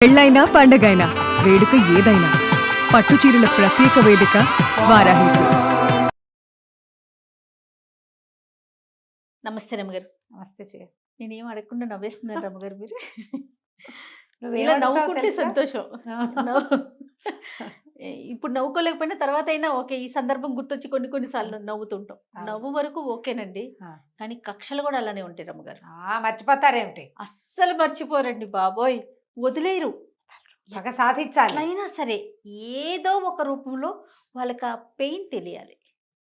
పెళ్ళైనా పండగైనా వేడుక ఏదైనా పట్టు చీరల ప్రత్యేక వేదిక వారాహి సిల్క్స్. నమస్తే రమ్మగారు. నమస్తే చెయ్య. నేనేం అడగకుండా నవ్వేస్తున్నారు రమ్మగారు మీరు. ఇలా నువ్వేమడుగుతావో నవ్వుకుంటే తెలుసా? సంతోషం. నవ్వు- ఇప్పుడు నవ్వుకోలేకపోయినా తర్వాత అయినా ఓకే, ఈ సందర్భం గుర్తొచ్చి కొన్ని సార్లు నవ్వుతుంటాం. అవును. నవ్వు వరకు ఓకేనండి, ఆ. కానీ కక్షలు కూడా అలానే ఉంటాయి రమ్మగారు. మర్చిపోతారేమిటి? అస్సలు మర్చిపోరండి బాబోయ్, వదిలేరు. పగ సాధించాలి. ఎట్లయినా సరే ఏదో ఒక రూపంలో వాళ్ళకి ఆ పెయిన్ తెలియాలి.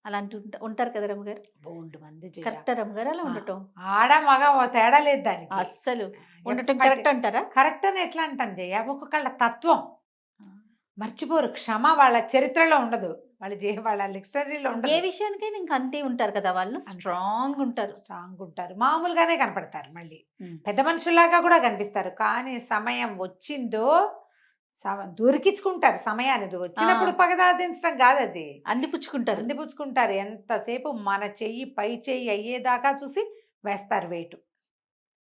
అలాంటి ఉంటారు కదా రమ్మగారు. బోల్డ్ మంది చెయ్య. కరెక్ట్ రమ్మగారు అలా ఉండటం. ఆడ మగ ఓ తేడా లేదు దానికి. అస్సలు ఉండటం కరెక్ట్ అంటారా? కరెక్ట్ అని ఎట్లా అంటాను చెయ్య, ఒక్కొక్కళ్ళ తత్వం మర్చిపోరు. క్షమ వాళ్ళ చరిత్రలో ఉండదు, వాళ్ళ డిక్షనరీలో ఏ ఉండదు. విషయానికైనా ఇంకా అంతే ఉంటారు కదా వాళ్ళు, స్ట్రాంగ్ ఉంటారు. స్ట్రాంగ్ ఉంటారు, మామూలుగానే కనపడతారు. మళ్ళీ ఉమ్. పెద్ద మనుషుల్లాగా కూడా కనిపిస్తారు. కానీ సమయం వచ్చిందో దొరికించుకుంటారు. సమయాన్ని వచ్చినప్పుడు పగదాదించడం కాదు, అది అందిపుచ్చుకుంటారు. అందిపుచ్చుకుంటారు. ఎంతసేపు మన చెయ్యి పై చెయ్యి అయ్యేదాకా చూసి వేస్తారు వేటు.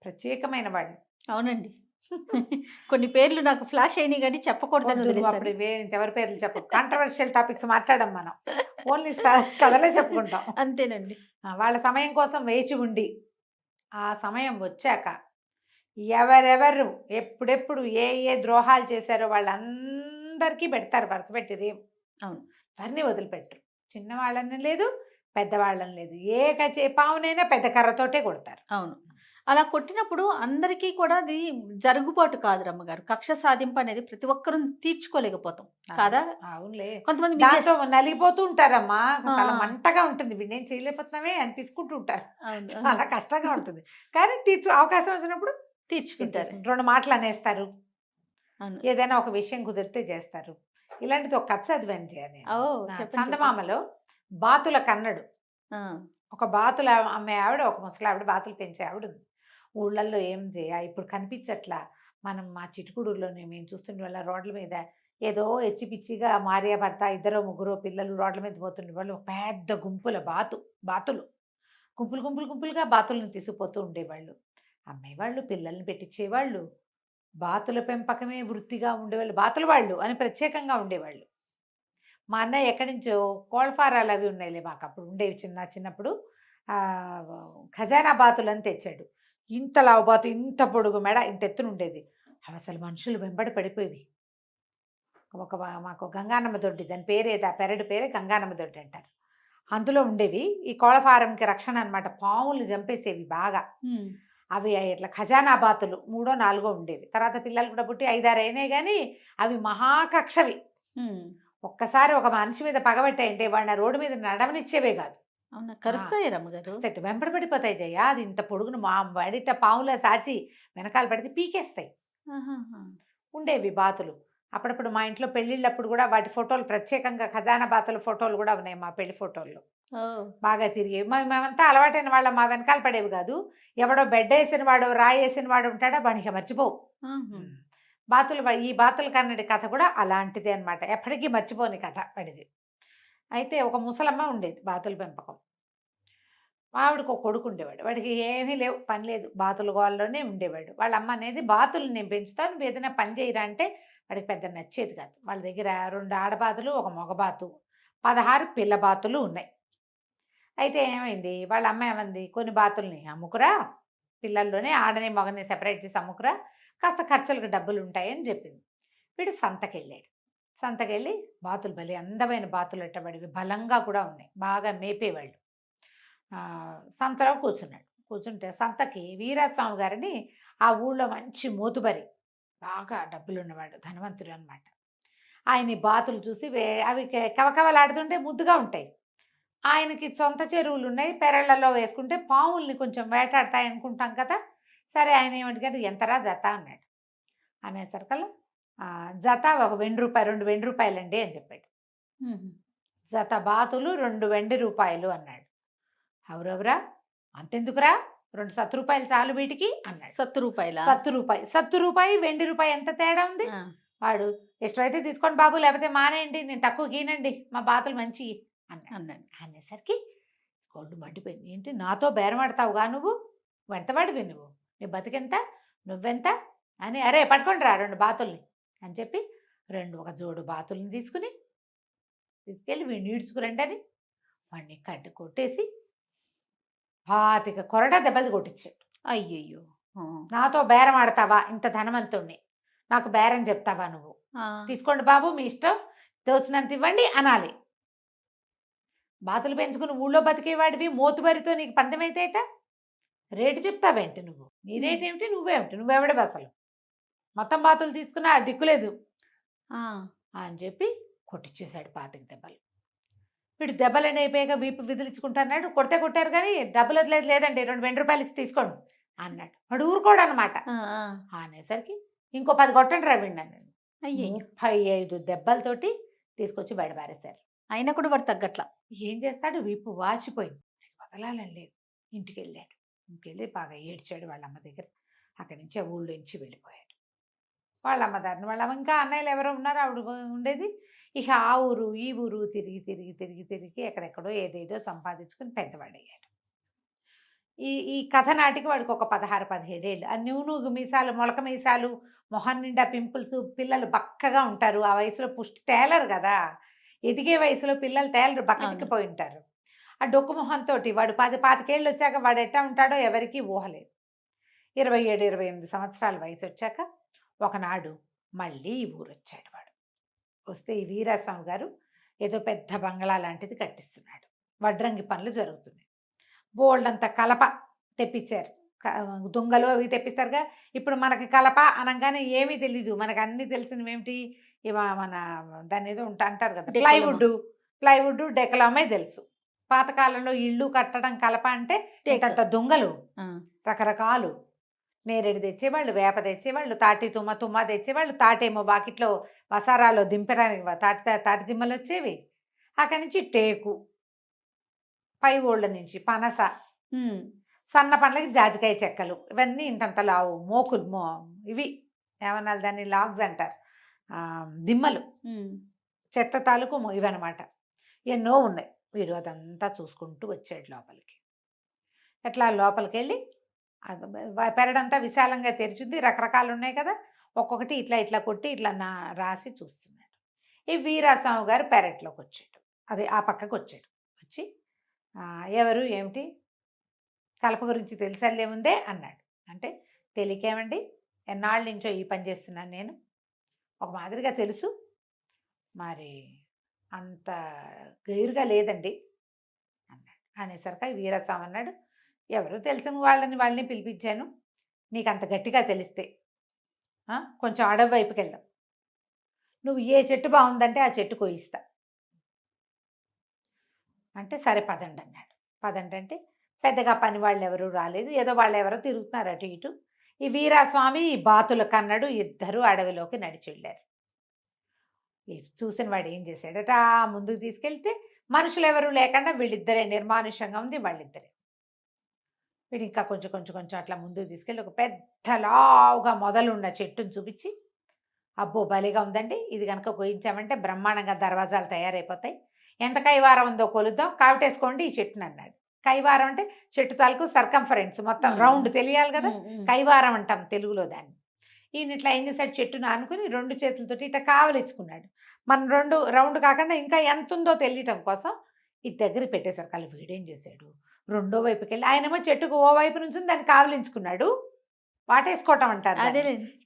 ప్రత్యేకమైన వాళ్ళు. అవునండి. కొన్ని పేర్లు నాకు ఫ్లాష్ అయినాయి కానీ చెప్పకూడదని వద్దు, వదిలేశాను. అప్పుడు ఎవరి పేర్లు చెప్పు. కాంట్రవర్షియల్ టాపిక్స్ మాట్లాడడం మనం. ఓన్లీ కథలే చెప్పుకుంటాం. అంతేనండి. వాళ్ళ సమయం కోసం వేచి ఉండి ఆ సమయం వచ్చాక ఎవరెవరు ఎప్పుడెప్పుడు ఏ ఏ ద్రోహాలు చేశారో వాళ్ళందరికీ పెడతారు వరుస పెట్టి రేం. అవును. ఎవరిని వదిలిపెట్టరు. చిన్నవాళ్ళని లేదు, పెద్దవాళ్ళని లేదు. పావునైనా పెద్ద కర్రతోటే కొడతారు. అవును. అలా కొట్టినప్పుడు అందరికీ కూడా అది జరుగుబాటు కాదు రమ్మగారు. కక్ష సాధింపు అనేది ప్రతి ఒక్కరూ తీర్చుకోలేకపోతాం కాదా? అవునులే. కొంతమంది దాంతో నలిగిపోతూ ఉంటారమ్మా. చాలా ఆ. మంటగా ఉంటుంది. వీళ్ళేం చేయలేకపోతున్నామే అని తీసుకుంటూ ఉంటారు. అవును. చాలా కష్టంగా ఉంటుంది. కానీ అవకాశం వచ్చినప్పుడు తీర్చుకుంటారు. రెండు మాటలు అనేస్తారు. అవును. ఏదైనా ఒక విషయం కుదిరితే చేస్తారు. ఇలాంటిది ఒక కథ చదివాను చేయాలి. ఓ, చెప్పండి. చందమామలో బాతుల కన్నడు. ఆ. ఒక బాతుల అమ్మే ఆవిడ, ఒక ముసలావిడ, బాతులు పెంచే ఆవిడ ఉంది. ఊళ్ళల్లో ఏం చేయ ఇప్పుడు కనిపించట్లా. మనం మా చిటుకుడులోనే మేము చూస్తుండే వాళ్ళ రోడ్ల మీద ఏదో ఎచ్చిపిచ్చిగా భార్య భర్త ఇద్దరు ముగ్గురు పిల్లలు రోడ్ల మీద పోతుండే వాళ్ళు. ఒక పెద్ద గుంపుల బాతులు గుంపులుగా బాతులను తీసుకుపోతూ ఉండేవాళ్ళు. అమ్మేవాళ్ళు, పిల్లల్ని పెట్టించేవాళ్ళు. బాతుల పెంపకమే వృత్తిగా ఉండేవాళ్ళు. బాతుల వాళ్ళు అని ప్రత్యేకంగా ఉండేవాళ్ళు. మా అన్నయ్య ఎక్కడి నుంచో కోళ్ళఫారాలు అవి ఉన్నాయిలే, మాకు అప్పుడు ఉండేవి చిన్నప్పుడు. ఖజానా బాతులు అని తెచ్చాడు. ఇంత లావు బాతు, ఇంత పొడుగు మెడ, ఇంత ఎత్తున ఉండేది. అవి అసలు మనుషులు వెంబడి పడిపోయేవి. మాకు గంగానమ్మ దొడ్డి, దాని పేరేదా పెరడు పేరే గంగానమ్మ దొడ్డి అంటారు. అందులో ఉండేవి. ఈ కోళ్ళఫారంకి రక్షణ అనమాట. పాములు చంపేసేవి బాగా. అవి ఇట్లా ఖజానా బాతులు 3 4 ఉండేవి. తర్వాత పిల్లలు కూడా పుట్టి 5 6 అయినాయి. కానీ అవి మహాకక్షవి. ఒక్కసారి ఒక మనిషి మీద పగబట్టాయంటే వాడిని రోడ్డు మీద నడవనిచ్చేవే కాదు. అవునా, కరుస్తాయి రమ్మగారు. వెంబడి పడిపోతాయి జయ. అది ఇంత పొడుగును మా బడిట పావుల సాచి వెనకాల పడితే పీకేస్తాయి. ఉండేవి బాతులు. అప్పుడప్పుడు మా ఇంట్లో పెళ్ళిళ్ళప్పుడు కూడా వాటి ఫోటోలు, ప్రత్యేకంగా ఖజానా బాతుల ఫోటోలు కూడా ఉన్నాయి మా పెళ్లి ఫోటోల్లో. బాగా తిరిగేవి. మేమంతా అలవాటైన వాళ్ళ మా వెనకాల పడేవి కాదు. ఎవడో బెడ్ వేసిన వాడు, రాయి వేసిన వాడు ఉంటాడా, వాడికి మర్చిపోవు. ఈ బాతుల కన్నడి కథ కూడా అలాంటిదే అనమాట. ఎప్పటికీ మర్చిపోని కథ పడిది. అయితే ఒక ముసలమ్మ ఉండేది, బాతుల పెంపకం. ఆవిడకు ఒక కొడుకు ఉండేవాడు. వాడికి ఏమీ లేవు, పని లేదు, బాతుల గోళ్ళలోనే ఉండేవాడు. వాళ్ళ అమ్మ అనేది బాతులు నేను పెంచుతాను, నువ్వు ఏదైనా పని చేయరా అంటే వాడికి పెద్ద నచ్చేది కాదు. వాళ్ళ దగ్గర 2 ఆడబాతులు, ఒక మగబాతు, 16 పిల్ల బాతులు ఉన్నాయి. అయితే ఏమైంది, వాళ్ళ అమ్మ ఏమంది, కొన్ని బాతుల్ని అమ్ముకురా, పిల్లల్లోనే ఆడని మగని సెపరేట్ చేసి అమ్ముకురా, కాస్త ఖర్చులకు డబ్బులు ఉంటాయని చెప్పింది. వీడు సంతకెళ్ళాడు. సంతకెళ్ళి బాతులు భలే అందమైన బాతులు ఎట్టబడివి, బలంగా కూడా ఉన్నాయి, బాగా మేపేవాళ్ళు. సంతలో కూర్చున్నాడు. కూర్చుంటే సంతకి వీరాస్వామి గారిని, ఆ ఊళ్ళో మంచి మోతుబరి, బాగా డబ్బులు ఉన్నవాడు, ధనవంతుడు అనమాట. ఆయన బాతులు చూసి అవి కవకవలాడుతుంటే ముద్దుగా ఉంటాయి. ఆయనకి సొంత చెరువులు ఉన్నాయి, పెరళ్లలో వేసుకుంటే పాముల్ని కొంచెం వేటాడతాయి అనుకుంటాం కదా. సరే, ఆయన ఏమంటారు, ఎంతరా జత అన్నాడు. అనేసరికల్లా జత ఒక ₹2 2 రూపాయలండి అని చెప్పాడు. జత బాతులు 2 వెండి రూపాయలు అన్నాడు. అవురవరా, అంతెందుకురా, 2 సత్తు రూపాయలు చాలు వీటికి అన్నాడు. సత్తు రూపాయి వెండి రూపాయి ఎంత తేడా ఉంది. వాడు ఇష్టమైతే తీసుకోండి బాబు, లేకపోతే మానేయండి, నేను తక్కువ గీనండి, మా బాతులు మంచి అన్నాడు. అనేసరికి కొళ్ళు మండిపోయింది. ఏంటి నాతో బేరమాడతావుగా, నువ్వు ఎంత వాడివి, నువ్వు నీ బతికెంత, నువ్వెంత అని అరే పట్టుకోండి రా 2 బాతుల్ని అని చెప్పి ఒక జోడు బాతుల్ని తీసుకెళ్ళి వీడిని ఈడ్చుకురండి అని వాడిని కట్టి కొట్టేసి 25 కొరడా దెబ్బలు కొట్టించాడు. అయ్యయ్యో! నాతో బేరం ఆడతావా, ఇంత ధనవంతుణ్ణి, నాకు బేరం చెప్తావా నువ్వు, తీసుకోండి బాబు మీ ఇష్టం, తోచినంత ఇవ్వండి అనాలి. బాతులు పెంచుకుని ఊళ్ళో బతికేవాడివి మోతుబరితో నీకు పందెమైతేట రేటు చెప్తావేంటి నువ్వు, నీ రేటు ఏమిటి, నువ్వెవడే అసలు, మొత్తం బాతులు తీసుకున్నా దిక్కులేదు అని చెప్పి కొట్టించేశాడు 25 దెబ్బలు. వీడు దెబ్బలని అయిపోయాక వీపు విదిలించుకుంటున్నాడు. కొడితే కొట్టారు కానీ డబ్బులు వదిలేదు, లేదండి 2 వెండి రూపాయలు ఇచ్చి తీసుకోండి అన్నాడు. వాడు ఊరుకోడు అనమాట. అనేసరికి ఇంకో 10 కొట్టండి రా వీడిని. 35 దెబ్బలతోటి తీసుకొచ్చి బయట పారేశారు. అయినా కూడా వాడు తగ్గట్లా. ఏం చేస్తాడు, వీపు వాచిపోయింది, వదలాలని లేదు. ఇంటికి వెళ్ళి బాగా ఏడ్చాడు వాళ్ళ అమ్మ దగ్గర. అక్కడి నుంచి ఆ ఊళ్ళో నుంచి వెళ్ళిపోయాడు. వాళ్ళ అమ్మదారిని, వాళ్ళ అమ్మ ఇంకా అన్నయ్యలు ఎవరో ఉన్నారు, ఆవిడ ఉండేది. ఇక ఆ ఊరు ఈ ఊరు తిరిగి ఎక్కడెక్కడో ఏదేదో సంపాదించుకుని పెద్దవాడయ్యాడు. ఈ కథ నాటికి వాడికి ఒక 16-17 ఏళ్ళు. ఆ నూనూగు మీసాలు, మొలక మీసాలు, మొహం నిండా పింపుల్స్, పిల్లలు బక్కగా ఉంటారు. ఆ వయసులో పుష్టి తేలరు కదా, ఎదిగే వయసులో పిల్లలు తేలరు, బక్కచిక్కిపోయి ఉంటారు. ఆ డొక్కు మొహంతో వాడు 10-25 ఏళ్ళు వచ్చాక వాడు ఎట్టా ఉంటాడో ఎవరికీ ఊహలేదు. 27-28 సంవత్సరాల వయసు వచ్చాక ఒకనాడు మళ్ళీ ఈ ఊరు వచ్చాడు వాడు. వస్తే ఈ వీరాస్వామి గారు ఏదో పెద్ద బంగ్లా లాంటిది కట్టిస్తున్నాడు. వడ్రంగి పనులు జరుగుతున్నాయి. బోల్డంత కలప తెప్పించారు. దొంగలు అవి తెప్పిస్తారుగా. ఇప్పుడు మనకి కలప అనగానే ఏమీ తెలీదు, మనకు అన్నీ తెలిసినవి ఏమిటి, మన దాన్ని ఏదో అంటారు కదా, ప్లైవుడ్ డెకలమే తెలుసు. పాతకాలంలో ఇళ్ళు కట్టడం కలప అంటే అంత దొంగలు రకరకాలు నేరేడు తెచ్చేవాళ్ళు, వేప తెచ్చేవాళ్ళు, తాటి తుమ్మ తెచ్చేవాళ్ళు, తాటేమో వాకిట్లో వసారాలో దింపడానికి తాటి దిమ్మలు వచ్చేవి. అక్కడి నుంచి టేకు, పై ఓళ్ళ నుంచి పనస, సన్న పండ్లకి జాజికాయ చెక్కలు, ఇవన్నీ ఇంతంత లావు మోకులు, ఇవి ఏమన్నా దాన్ని లాగ్స్ అంటారు, దిమ్మలు, చెత్త తాలూకు ఇవన్నమాట. ఎన్నో ఉన్నాయి. వీడు అదంతా చూసుకుంటూ వచ్చాడు లోపలికి. ఎట్లా లోపలికి వెళ్ళి పెరడంతా విశాలంగా తెరిచింది, రకరకాలు ఉన్నాయి కదా, ఒక్కొక్కటి ఇట్లా కొట్టి ఇట్లా రాసి చూస్తున్నాడు. ఈ వీరాస్వామి గారు పెరట్లోకి వచ్చాడు, అదే ఆ పక్కకు వచ్చాడు. వచ్చి ఎవరు ఏమిటి కలప గురించి తెలిసేముందే అన్నాడు. అంటే తెలియకేమండి, ఎన్నాళ్ళ నుంచో ఈ పని చేస్తున్నాను నేను, ఒక మాదిరిగా తెలుసు, మరి అంత గైరుగా లేదండి అన్నాడు. అనేసరికి వీరాస్వామి అన్నాడు, ఎవరు తెలిసిన వాళ్ళని పిలిపించాను, నీకు అంత గట్టిగా తెలిస్తే కొంచెం అడవి వైపుకి వెళ్దాం, నువ్వు ఏ చెట్టు బాగుందంటే ఆ చెట్టు కోయిస్తా అంటే సరే పదండి అన్నాడు. పదండి అంటే పెద్దగా పని వాళ్ళు ఎవరు రాలేదు, ఏదో వాళ్ళు ఎవరో తిరుగుతున్నారు అటు ఇటు. ఈ వీరాస్వామి ఈ బాతుల కన్నడు ఇద్దరు అడవిలోకి నడిచి వెళ్ళారు. చూసిన వాడు ఏం చేశాడట, ముందుకు తీసుకెళ్తే మనుషులు ఎవరు లేకుండా వీళ్ళిద్దరే, నిర్మానుష్యంగా ఉంది వాళ్ళిద్దరే. వీడు ఇంకా కొంచెం అట్లా ముందుకు తీసుకెళ్ళి ఒక పెద్ద లావుగా మొదలున్న చెట్టును చూపించి, అబ్బో భలేగా ఉందండి, ఇది కనుక కోయించామంటే బ్రహ్మాండంగా దర్వాజాలు తయారైపోతాయి, ఎంత కైవారం ఉందో కొలుద్దాం, కావిటేసుకోండి ఈ చెట్టుని అన్నాడు. కైవారం అంటే చెట్టు తాలూకు సర్కంఫరెన్స్ మొత్తం రౌండ్ తెలియాలి కదా, కైవారం అంటాం తెలుగులో దాన్ని. ఈయన ఇట్లా ఏం చేశాడు, చెట్టును ఆనుకుని 2 చేతులతోటి ఇట్లా కావలించుకున్నాడు. మన 2 రౌండ్ కాకుండా ఇంకా ఎంత ఉందో తెలియటం కోసం ఇది దగ్గర పెట్టేసరికి వాళ్ళు వీడేం చేశాడు, రెండో వైపుకి వెళ్ళి, ఆయనేమో చెట్టుకు ఓ వైపు నుంచి దాన్ని కావలించుకున్నాడు, వాటేసుకోవటం అంటారు, అదే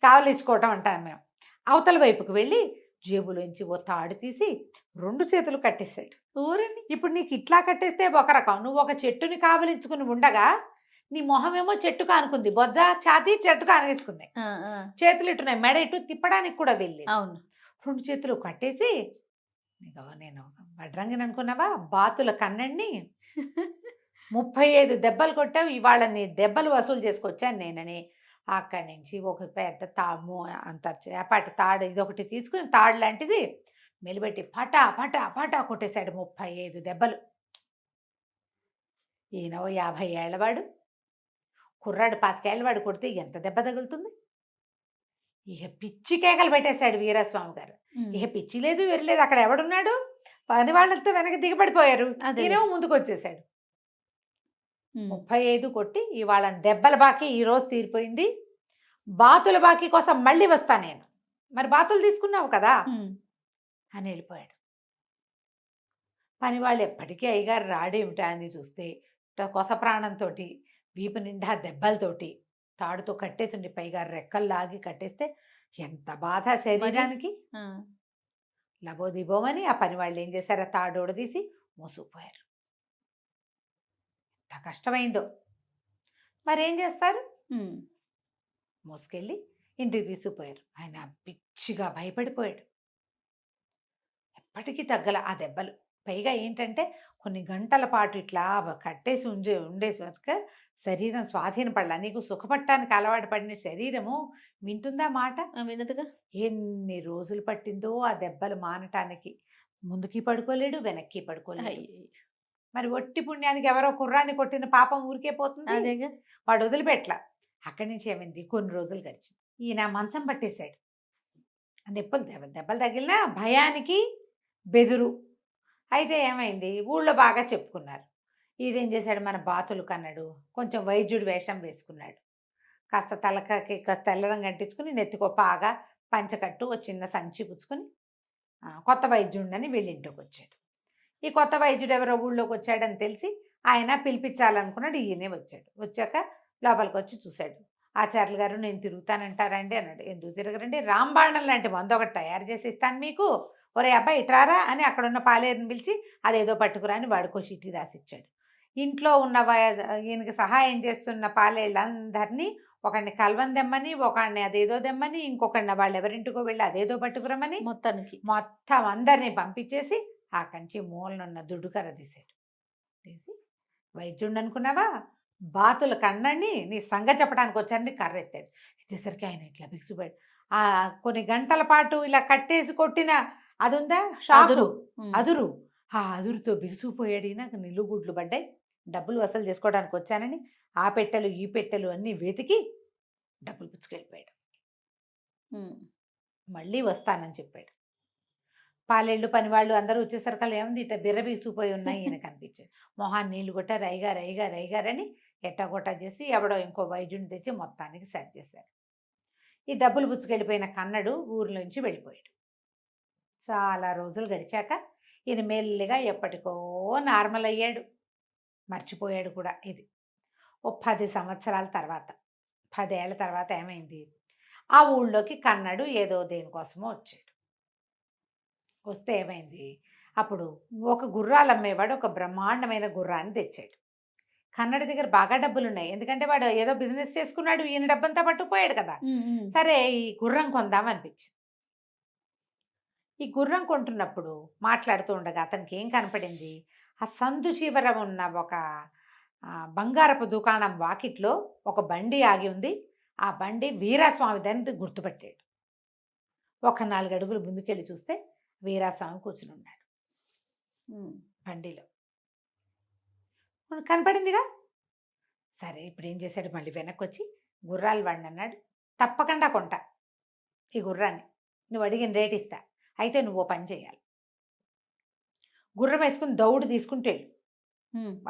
కావలించుకోవటం అంటారు మేము. అవతల వైపుకి వెళ్ళి జేబులోంచి ఓ తాడు తీసి 2 చేతులు కట్టేశాడు. ఊరిని ఇప్పుడు నీకు ఇట్లా కట్టేస్తే ఒక రకం, నువ్వు ఒక చెట్టుని కావలించుకుని ఉండగా నీ మొహమేమో చెట్టు కానుకుంది, బొజ్జ ఛాతీ చెట్టు కానేసుకున్నాయి, చేతులు ఇట్టున్నాయి, మెడ ఇటు తిప్పడానికి కూడా వెళ్ళి. అవును, 2 చేతులు కట్టేసి, నేను వడ్రంగిని అనుకున్నావా, బాతుల కన్నెండి 35 దెబ్బలు కొట్టావు, ఇవాళ నీ దెబ్బలు వసూలు చేసుకొచ్చాను నేనని అక్కడి నుంచి ఒక పెద్ద తాము అంత చేపాటి తాడు ఇదొకటి తీసుకుని తాడు లాంటిది మెలిపెట్టి పటా పటా పటా కొట్టేశాడు 35 దెబ్బలు. ఈయన 50 ఏళ్ళవాడు, కుర్రాడు 25 ఏళ్ళవాడు కొడితే ఎంత దెబ్బ తగులుతుంది. ఇక పిచ్చి కేకలు పెట్టేశాడు వీరాస్వామి గారు. ఇక పిచ్చి లేదు వెరలేదు, అక్కడ ఎవడున్నాడు, పని వాళ్ళతో వెనక దిగబడిపోయారు, ఈయనేమో ముందుకు వచ్చేసాడు. 35 కొట్టి ఇవాళ దెబ్బల బాకి ఈరోజు తీరిపోయింది, బాతుల బాకీ కోసం మళ్ళీ వస్తా నేను. మరి బాతులు తీసుకున్నావు కదా అని వెళ్ళిపోయాడు. పని వాళ్ళు ఎప్పటికీ అయ్యగారు రాడేమిటా అని చూస్తే కొస ప్రాణంతో వీపు నిండా దెబ్బలతోటి తాడుతో కట్టేసి ఉండి పైగా రెక్కలు లాగి కట్టేస్తే ఎంత బాధ శరీరానికి. లబోదిబోమని ఆ పని వాళ్ళు ఏం చేశారు, ఆ తాడోడ తీసి మోసుకుపోయారు. ఎంత కష్టమైందో. మరేం చేస్తారు, మోసుకెళ్ళి ఇంటికి తీసుకుపోయారు. ఆయన పిచ్చిగా భయపడిపోయాడు. ఎప్పటికీ తగ్గల ఆ దెబ్బలు. పైగా ఏంటంటే కొన్ని గంటల పాటు ఇట్లా కట్టేసి ఉండేసరికి శరీరం స్వాధీనపడలా. నీకు సుఖపట్టానికి అలవాటు పడిన శరీరము వింటుందా మాట? వినదుగా. ఎన్ని రోజులు పట్టిందో ఆ దెబ్బలు మానటానికి. ముందుకి పడుకోలేడు, వెనక్కి పడుకోలేడు. మరి ఒట్టి పుణ్యానికి ఎవరో కుర్రాన్ని కొట్టిన పాపం ఊరికే పోతుంది. అదేగా. వాడు వదిలిపెట్ల. అక్కడి నుంచి ఏమైంది, కొన్ని రోజులు గడిచింది. ఈయన మంచం పట్టేశాడు. దెబ్బలు తగిలినా భయానికి బెదురు. అయితే ఏమైంది, ఊళ్ళో బాగా చెప్పుకున్నారు. ఈడేం చేశాడు, మన బాతులు కన్నాడు, కొంచెం వైద్యుడు వేషం వేసుకున్నాడు. కాస్త తలకకి కాస్త తెల్లరం కట్టించుకుని నెత్తికో పాగా పంచకట్టు ఒక చిన్న సంచి పుచ్చుకొని కొత్త వైద్యుడిని వీళ్ళింటికి వచ్చాడు. ఈ కొత్త వైద్యుడు ఎవరో ఊళ్ళోకి వచ్చాడని తెలిసి ఆయన పిలిపించాలనుకున్నాడు. ఈయనే వచ్చాడు. వచ్చాక లోపలికి వచ్చి చూశాడు. ఆచార్యులు గారు, నేను తిరుగుతానంటారండి అన్నాడు. ఎందుకు తిరగరండి, రాంబాణం లాంటి మందు ఒకటి తయారు చేసి ఇస్తాను మీకు. ఒరే అబ్బాయి ఇట్రారా అని అక్కడున్న పాలేరుని పిలిచి అదేదో పట్టుకురా అని వాడికో చీటీ రాసిచ్చాడు. ఇంట్లో ఉన్న ఈయనకి సహాయం చేస్తున్న పాలేళ్ళందరినీ ఒకడిని కల్వం దెమ్మని, ఒకడిని అదేదో దెమ్మని, ఇంకొకడిని వాళ్ళు ఎవరింటికో వెళ్ళి అదేదో పట్టుకురమని మొత్తం అందరినీ పంపించేసి ఆ కంచి మూలనున్న దుడ్డుకర్ర తీశాడు. తీసి, వైద్యుడిని అనుకున్నావా, బాతుల కన్నని నీ సంగ చెప్పడానికి వచ్చారని కర్ర ఎత్తాడు. ఎత్తేసరికి ఆయన ఇట్లా బిగుసిపోయాడు. ఆ కొన్ని గంటల పాటు ఇలా కట్టేసి కొట్టిన అది ఉందా షాదురు, అదురు, ఆ అదురుతో బిగుసిపోయాడు. నాకు నిలుగుడ్లు పడ్డాయి, డబ్బులు వసూలు చేసుకోవడానికి వచ్చానని ఆ పెట్టెలు ఈ పెట్టెలు అన్నీ వెతికి డబ్బులు పుచ్చుకెళ్ళిపోయాడు. మళ్ళీ వస్తానని చెప్పాడు. పాలేళ్ళు పనివాళ్ళు అందరూ వచ్చేసరికి ఏముంది, ఇట్లా బిర్ర బిగుసిపోయి ఉన్నాయి. ఈయన కనిపించాడు. మొహాన్ని నీళ్లు కొట్టారు. రైగారని ఎట్టగొట్టా చేసి ఎవడో ఇంకో వైద్యుని తెచ్చి మొత్తానికి సరి చేశారు. ఈ డబ్బులు పుచ్చుకెళ్ళిపోయిన కన్నడు ఊరిలోంచి వెళ్ళిపోయాడు. చాలా రోజులు గడిచాక ఈయన మెల్లిగా ఎప్పటికో నార్మల్ అయ్యాడు. మర్చిపోయాడు కూడా. ఇది ఓ 10 సంవత్సరాల తర్వాత, 10 ఏళ్ల తర్వాత ఏమైంది, ఆ ఊళ్ళోకి కన్నడు ఏదో దేనికోసమో వచ్చాడు. వస్తే ఏమైంది, అప్పుడు ఒక గుర్రాలు అమ్మేవాడు ఒక బ్రహ్మాండమైన గుర్రాన్ని తెచ్చాడు. కన్నడి దగ్గర బాగా డబ్బులు ఉన్నాయి, ఎందుకంటే వాడు ఏదో బిజినెస్ చేసుకున్నాడు. ఈయన డబ్బంతా పట్టుకుపోయాడు కదా. సరే ఈ గుర్రం కొందామనిపించింది. ఈ గుర్రం కొంటున్నప్పుడు మాట్లాడుతూ ఉండగా అతనికి ఏం కనపడింది, ఆ సందు చివర ఉన్న ఒక బంగారపు దుకాణం వాకిట్లో ఒక బండి ఆగి ఉంది. ఆ బండి వీరాస్వామి దాన్ని గుర్తుపట్టాడు. ఒక 4 అడుగులు ముందుకెళ్ళి చూస్తే వీరాస్వామి కూర్చుని ఉన్నాడు బండిలో. కనపడిందిగా. సరే ఇప్పుడు ఏం చేశాడు, మళ్ళీ వెనక్కి వచ్చి గుర్రాలు వాడిని అన్నాడు, తప్పకుండా కొంటా ఈ గుర్రాన్ని, నువ్వు అడిగిన రేట్ ఇస్తా, అయితే నువ్వు ఓ పని చేయాలి. గుర్రం వేసుకుని దౌడు తీసుకుంటే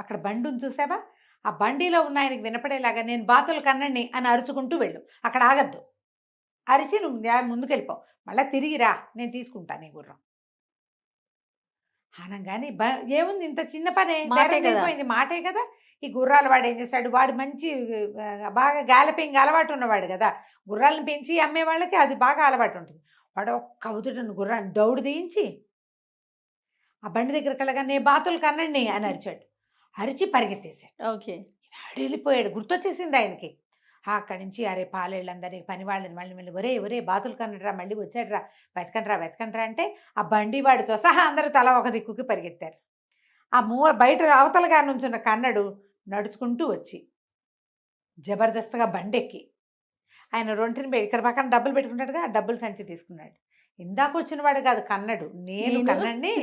అక్కడ బండి ఉంది చూసావా, ఆ బండిలో ఉన్న ఆయనకి వినపడేలాగా నేను బాతులు కన్నండి అని అరుచుకుంటూ వెళ్ళు. అక్కడ ఆగద్దు, అరిచి నువ్వు ముందుకెళ్ళిపో, మళ్ళీ తిరిగిరా, నేను తీసుకుంటా నీ గుర్రం అనగానే ఏముంది ఇంత చిన్న పనే, మాటే కదా. ఈ గుర్రాలు వాడు ఏం చేశాడు, వాడు మంచి బాగా గాలపింగ్ అలవాటు ఉన్నవాడు కదా. గుర్రాలను పెంచి అమ్మే వాళ్ళకి అది బాగా అలవాటు ఉంటుంది. వాడు ఒక్క ఉదుటను గుర్రాన్ని దౌడు తీయించి ఆ బండి దగ్గరికి వెళ్ళగా నే బాతులు కన్నండి అని అరిచాడు. అరిచి పరిగెత్తేశాడు. ఓకే, వెళ్ళిపోయాడు. గుర్తొచ్చేసింది ఆయనకి. అక్కడి నుంచి అరే పాలేళ్ళందరినీ పని వాళ్ళని మళ్ళీ ఒరే బాతులు కన్నడరా, మళ్ళీ వచ్చాడురా, వెతకండ్రా అంటే ఆ బండి వాడితో సహా అందరూ తల ఒక దిక్కుకి పరిగెత్తారు. ఆ బయట అవతలగా నుంచున్న కన్నడు నడుచుకుంటూ వచ్చి జబర్దస్త్గా బండెక్కి ఆయన రొంటిని ఇక్కడ పక్కన డబ్బులు పెట్టుకుంటాడుగా, ఆ డబ్బులు సంచి తీసుకున్నాడు. ఇందాక వచ్చిన వాడు కాదు కన్నడు, నేను కన్నండి,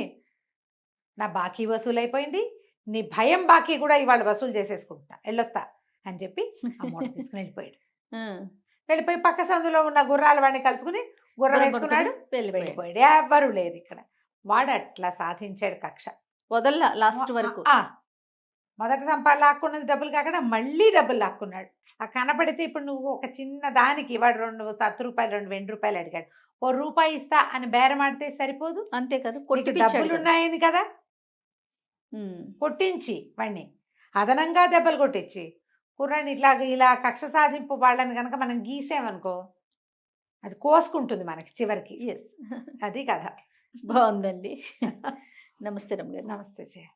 నా బాకీ వసూలు అయిపోయింది, నీ భయం బాకీ కూడా ఇవాళ వసూలు చేసేసుకుంటా, వెళ్ళొస్తా అని చెప్పి ఆ మూట తీసుకుని వెళ్ళిపోయాడు. వెళ్ళిపోయి పక్క సందులో ఉన్న గుర్రాల వాడిని కలుసుకుని గుర్రం వేసుకున్నాడు, వెళ్ళిపోయాడు. ఎవరు లేరు ఇక్కడ. వాడు అట్లా సాధించాడు కక్ష, వదల్లా లాస్ట్ వరకు. మొదటి లాక్కున్నది డబ్బులు కాకుండా మళ్ళీ డబ్బులు లాక్కున్నాడు. ఆ కనపడితే ఇప్పుడు నువ్వు ఒక చిన్న దానికి వాడు 2 రూపాయలు 2 వెండి రూపాయలు అడిగాడు, ₹1 ఇస్తా అని బేరమాడితే సరిపోదు? అంతే కదా, నీకు కొట్టిపిచ్చాడు డబ్బులు కదా. ఉన్నాయని కదా కొట్టించి వాడిని అదనంగా దెబ్బలు కొట్టించి కుర్రాడిని ఇలా కక్ష సాధింపు వాళ్ళని కనుక మనం గీసామనుకో అది కోసుకుంటుంది మనకి చివరికి. ఎస్ అది కథ. బాగుందండి. నమస్తే రమ్య గారు. నమస్తే జయ.